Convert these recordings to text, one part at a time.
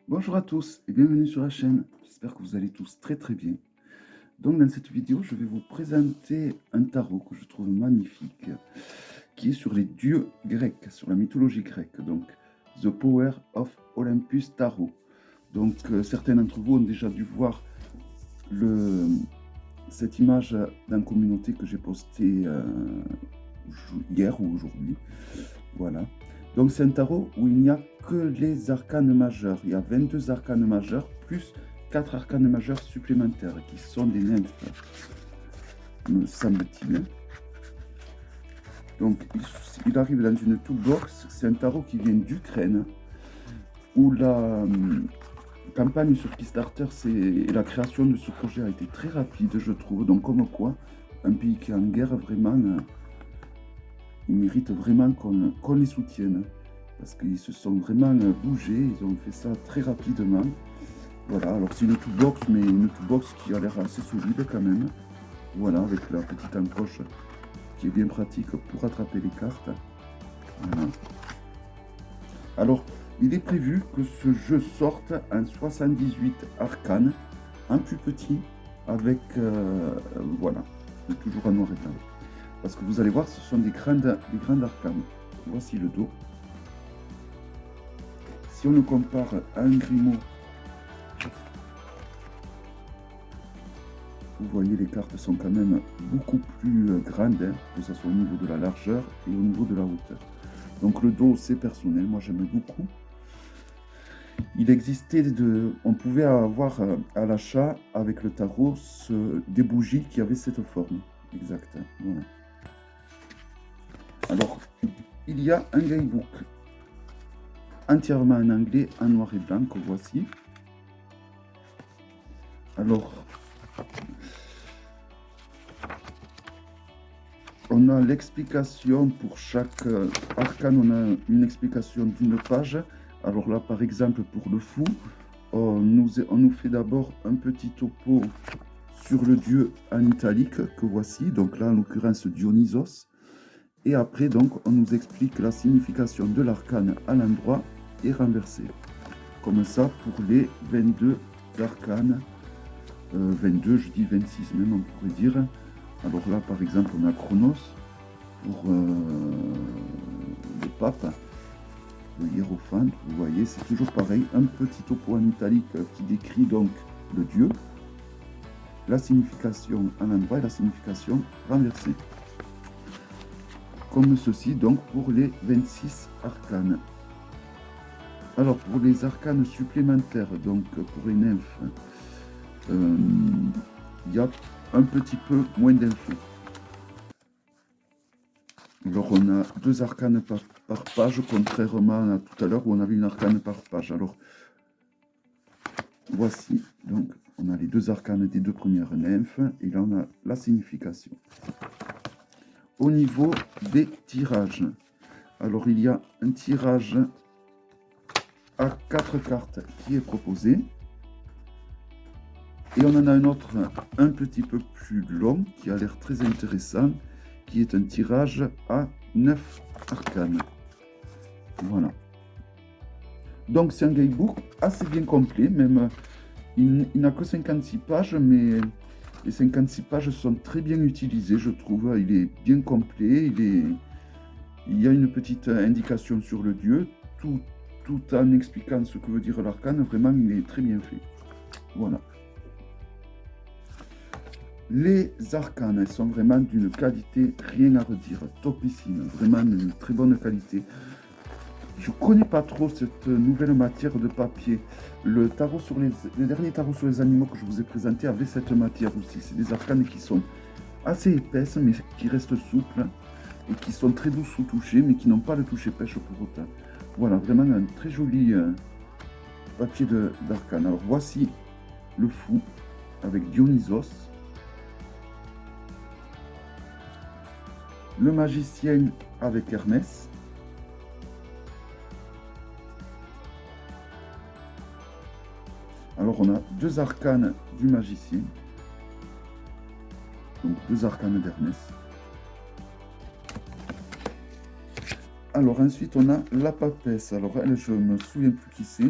Bonjour à tous et bienvenue sur la chaîne. J'espère que vous allez tous très très bien. Donc dans cette vidéo, je vais vous présenter un tarot que je trouve magnifique, qui est sur les dieux grecs, sur la mythologie grecque. Donc The Power of Olympus Tarot. Donc certains d'entre vous ont déjà dû voir cette image dans la communauté que j'ai postée hier ou aujourd'hui. Voilà. Donc c'est un tarot où il n'y a que les arcanes majeurs. Il y a 22 arcanes majeurs plus 4 arcanes majeurs supplémentaires qui sont des nymphes, me semble-t-il. Donc il arrive dans une toolbox. C'est un tarot qui vient d'Ukraine où la campagne sur Kickstarter et la création de ce projet a été très rapide, je trouve. Donc comme quoi, un pays qui est en guerre, vraiment, il mérite vraiment qu'on les soutienne. Parce qu'ils se sont vraiment bougés, ils ont fait ça très rapidement. Voilà, alors c'est une toolbox, mais une toolbox qui a l'air assez solide quand même. Voilà, avec la petite encoche qui est bien pratique pour attraper les cartes. Voilà. Alors, il est prévu que ce jeu sorte en 78 arcanes, un plus petit, avec, voilà, toujours en noir et blanc. Parce que vous allez voir, ce sont des grandes arcanes. Voici le dos. Si on le compare à un Grimaud, vous voyez, les cartes sont quand même beaucoup plus grandes, hein, que ce soit au niveau de la largeur et au niveau de la hauteur. Donc le dos, c'est personnel, moi j'aime beaucoup. Il existait on pouvait avoir à l'achat avec le tarot des bougies qui avaient cette forme. Exact. Voilà. Alors, il y a un guidebook entièrement en anglais, en noir et blanc, que voici. Alors, on a l'explication pour chaque arcane, on a une explication d'une page. Alors là, par exemple, pour le fou, on nous fait d'abord un petit topo sur le dieu en italique que voici. Donc là, en l'occurrence, Dionysos. Et après, donc, on nous explique la signification de l'arcane à l'endroit et renversé. Comme ça, pour les 22 arcanes. 22, je dis 26 même, on pourrait dire. Alors là, par exemple, on a Chronos pour le pape, le hiérophant. Vous voyez, c'est toujours pareil. Un petit topo en italique qui décrit donc le dieu, la signification à l'endroit et la signification renversée. Comme ceci, donc, pour les 26 arcanes. Alors, pour les arcanes supplémentaires, donc pour les nymphes, il y a un petit peu moins d'infos. Alors on a 2 arcanes par page, contrairement à tout à l'heure où on avait une arcane par page. Alors voici, donc on a les 2 arcanes des 2 premières nymphes, et là on a la signification. Au niveau des tirages, alors il y a un tirage à 4 cartes qui est proposé. Et on en a un autre un petit peu plus long qui a l'air très intéressant, qui est un tirage à 9 arcanes. Voilà. Donc c'est un guidebook assez bien complet, même il n'a que 56 pages, mais les 56 pages sont très bien utilisées, je trouve. Il est bien complet, il y a une petite indication sur le dieu, tout en expliquant ce que veut dire l'arcane. Vraiment, il est très bien fait. Voilà. Les arcanes, elles sont vraiment d'une qualité, rien à redire, topissime, vraiment d'une très bonne qualité. Je ne connais pas trop cette nouvelle matière de papier. Le dernier tarot sur les animaux que je vous ai présenté avait cette matière aussi. C'est des arcanes qui sont assez épaisses, mais qui restent souples, et qui sont très douces au toucher, mais qui n'ont pas le toucher pêche pour autant. Voilà, vraiment un très joli papier d'arcane. Alors voici le fou avec Dionysos. Le magicien avec Hermès. Alors on a 2 arcanes du magicien. Donc 2 arcanes d'Hermès. Alors ensuite on a la papesse. Alors elle, je me souviens plus qui c'est.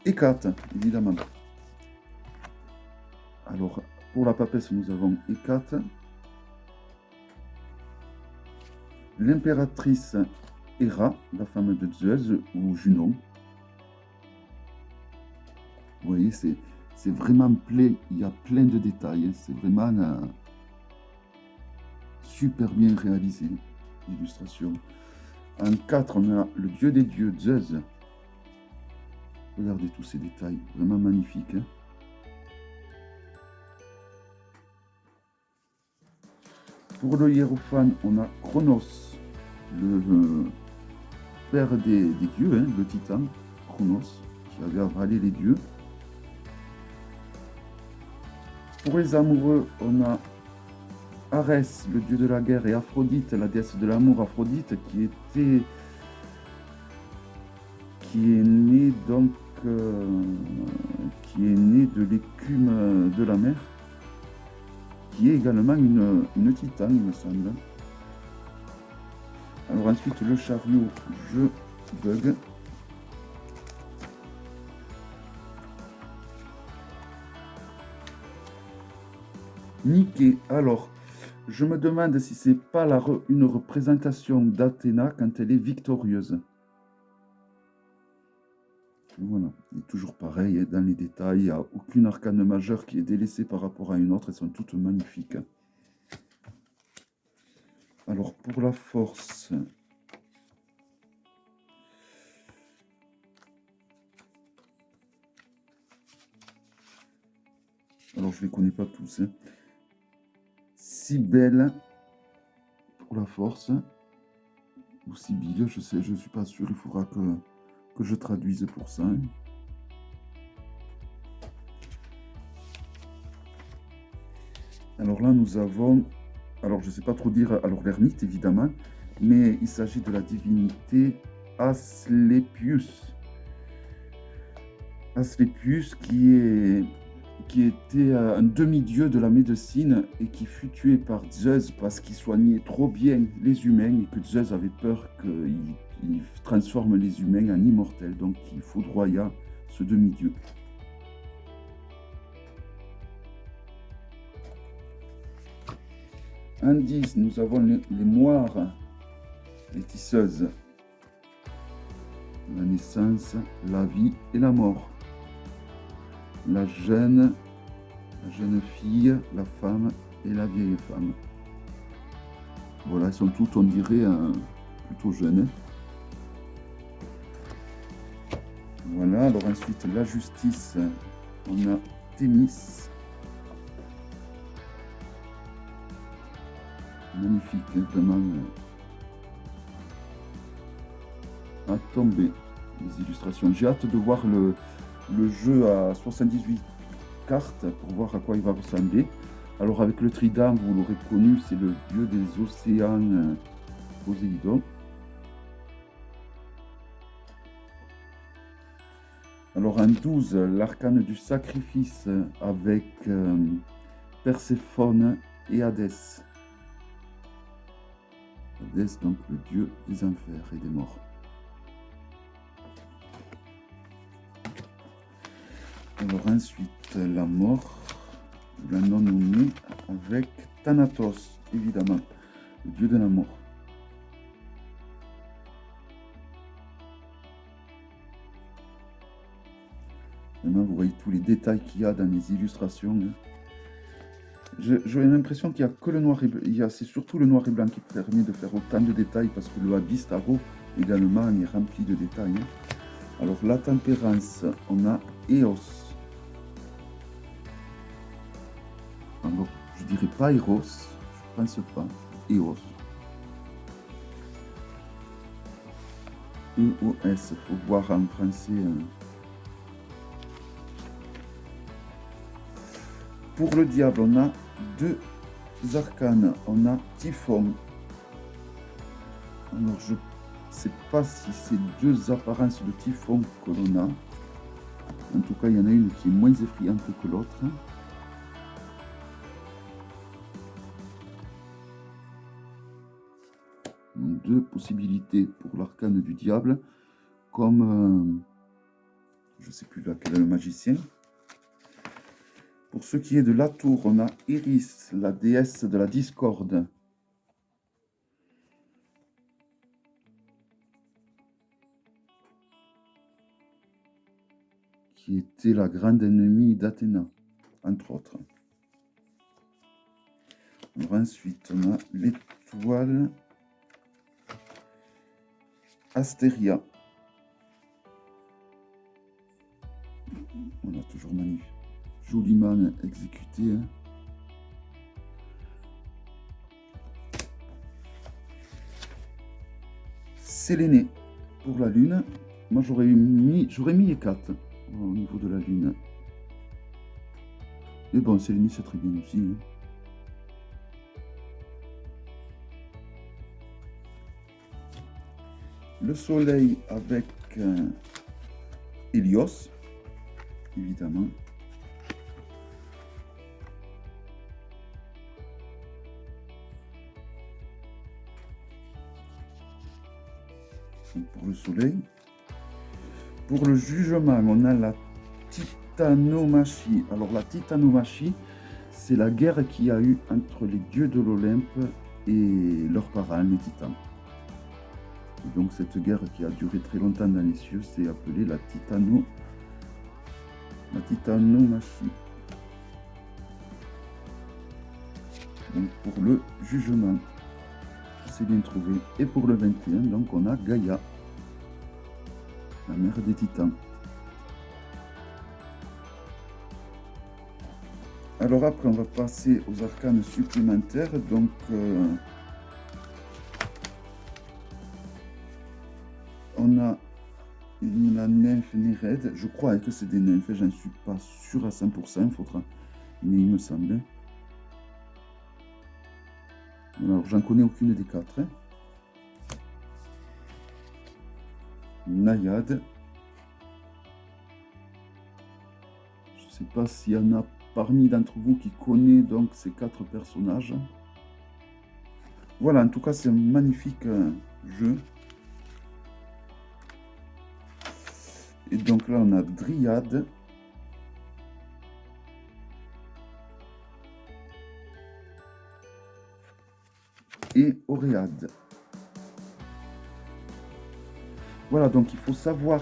Hécate, évidemment. Alors, pour la papesse, nous avons Hécate. L'impératrice Héra, la femme de Zeus, ou Junon. Vous voyez, c'est vraiment plein, il y a plein de détails. Hein. C'est vraiment super bien réalisé, l'illustration. En 4, on a le dieu des dieux, Zeus. Regardez tous ces détails, vraiment magnifiques. Hein. Pour le hiérophane, on a Chronos, le père des dieux, hein, le titan, Chronos, qui avait avalé les dieux. Pour les amoureux, on a Arès, le dieu de la guerre, et Aphrodite, la déesse de l'amour, Aphrodite, qui est née donc, qui est née de l'écume de la mer, qui est également une titane, il me semble. Alors ensuite, le chariot, je bug. Niké, alors, je me demande si c'est pas une représentation d'Athéna quand elle est victorieuse. Voilà, et toujours pareil, dans les détails, il n'y a aucune arcane majeure qui est délaissée par rapport à une autre, elles sont toutes magnifiques. Alors pour la force, alors je ne les connais pas tous, hein. Cybèle pour la force, ou Sibylle, je sais, je ne suis pas sûr, il faudra que je traduise pour ça. Hein. Alors là, nous avons, alors je ne sais pas trop dire, alors l'ermite évidemment, mais il s'agit de la divinité Asclepius. Asclepius qui était un demi-dieu de la médecine et qui fut tué par Zeus parce qu'il soignait trop bien les humains et que Zeus avait peur qu'il transforme les humains en immortels. Donc il foudroya ce demi-dieu. En 10, nous avons les moires, les tisseuses. La naissance, la vie et la mort. La jeune fille, la femme et la vieille femme. Voilà, elles sont toutes, on dirait, plutôt jeunes. Voilà, alors ensuite, la justice, on a Thémis. Magnifique, hein, vraiment à tomber, les illustrations. J'ai hâte de voir le jeu à 78 cartes pour voir à quoi il va ressembler. Alors avec le trident, vous l'aurez connu, c'est le dieu des océans, Poséidon. Alors en 12, l'arcane du sacrifice avec Perséphone et Hadès. Hadès, donc le dieu des enfers et des morts. Alors ensuite, la mort, la non-nommée avec Thanatos, évidemment, le dieu de la mort. Maintenant, vous voyez tous les détails qu'il y a dans les illustrations. J'ai l'impression qu'il n'y a que le noir et blanc. C'est surtout le noir et blanc qui permet de faire autant de détails parce que le Abyss Tarot également est rempli de détails. Alors la tempérance, on a Eos. Alors je dirais pas Eros, je pense pas. Eos. E-O-S, faut voir en français. Pour le diable, on a deux arcanes. On a Typhon. Alors je ne sais pas si c'est deux apparences de Typhon que l'on a. En tout cas, il y en a une qui est moins effrayante que l'autre. Deux possibilités pour l'arcane du diable, comme Je ne sais plus laquelle est le magicien. Pour ce qui est de la tour, on a Iris, la déesse de la discorde. Qui était la grande ennemie d'Athéna, entre autres. Alors ensuite, on a l'étoile Astéria. On a toujours magnifique. Joliment exécuté. Hein. Séléné pour la lune. Moi j'aurais mis Hécate au niveau de la lune. Mais bon, Séléné c'est très bien aussi. Hein. Le soleil avec Hélios, évidemment. Donc pour le soleil. Pour le jugement, on a la titanomachie. Alors la titanomachie, c'est la guerre qu'il y a eu entre les dieux de l'Olympe et leurs parents, les titans. Et donc cette guerre qui a duré très longtemps dans les cieux, c'est appelée la titanomachie. Donc pour le jugement, c'est bien trouvé. Et pour le 21, donc on a Gaïa, la mère des titans. Alors après, on va passer aux arcanes supplémentaires. Donc on a la nymphe Néreide. Je crois que c'est des nymphes, j'en suis pas sûr à 100%, il faudra, mais il me semble. Alors j'en connais aucune des quatre. Hein. Naïade. Je ne sais pas s'il y en a parmi d'entre vous qui connaît donc ces quatre personnages. Voilà, en tout cas c'est un magnifique jeu. Et donc là on a Dryade. Et Oréade. Voilà, donc il faut savoir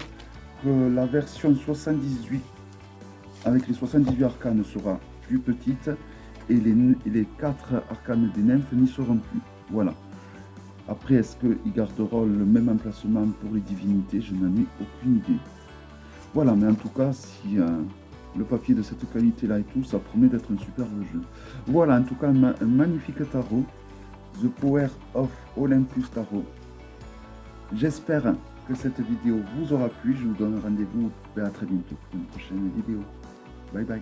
que la version 78 avec les 78 arcanes sera plus petite et les 4 arcanes des nymphes n'y seront plus. Voilà. Après, est-ce qu'ils garderont le même emplacement pour les divinités? Je n'en ai aucune idée. Voilà, mais en tout cas, si le papier de cette qualité-là et tout, ça promet d'être un superbe jeu. Voilà, en tout cas, un magnifique tarot. The Power of Olympus Tarot. J'espère que cette vidéo vous aura plu. Je vous donne rendez-vous à très bientôt pour une prochaine vidéo. Bye bye.